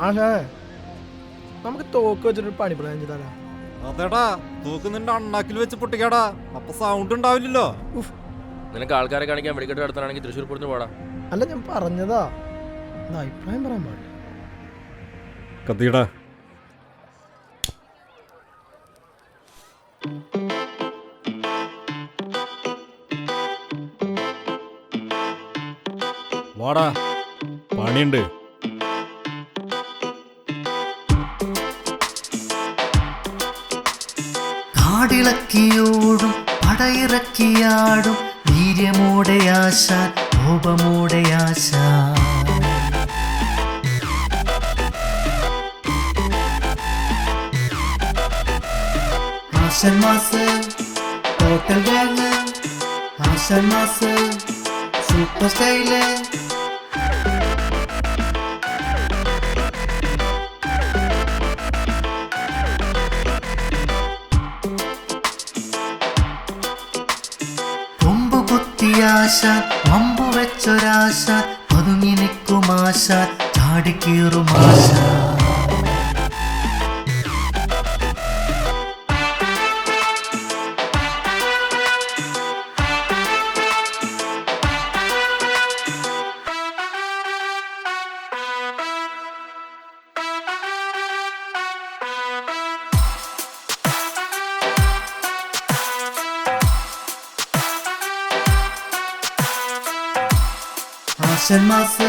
ആശാ നമുക്ക് തോക്ക് വെച്ചിട്ട് പണി പ്ലാൻ ചെയ്താലാ? അതേടാ, തോക്ക് നിന്റെ അണ്ണാക്കിൽ വെച്ച് പൊട്ടിക്കാടാ, അപ്പൊ സൗണ്ട് ഉണ്ടാവില്ലല്ലോ. നിനക്ക് ആൾക്കാരെ കാണിക്കാൻ വെടിക്കെട്ട് നടത്താനാണെങ്കിൽ തൃശ്ശൂർ പൂരത്തിന് പോടാ. അല്ല ഞാൻ പറഞ്ഞതാ, അഭിപ്രായം പറയാൻ പാടില്ല. കത്തിയടാ. വാടാ, പണിയുണ്ട്. കാടിളക്കിയോടും പടയിറക്കിയാടും വീര്യമോടെ ആശ കോപമോടെ ആശ ആശൻ മാസ് ടോട്ടൽ ഗാങ് ആശൻ മാസ് സൂപ്പർ സ്റ്റൈല് ആശ വമ്പു വെച്ചൊരാശ പതുങ്ങി നിൽക്കുമാശ ചാടിക്കീറുമാശ ആശൻ മാസ്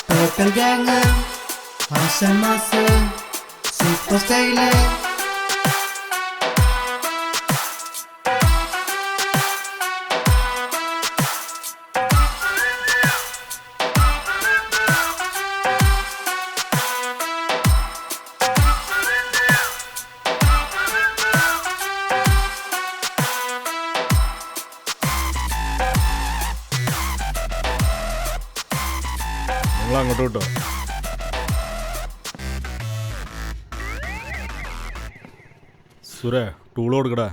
ടോട്ടൽ ഗാങ് ആശൻ മാസ് സൂപ്പർ സ്റ്റൈല് അങ്ങോട്ട് കിട്ടോ. സുരേ, ടൂൾ കൊടുക്കടാ.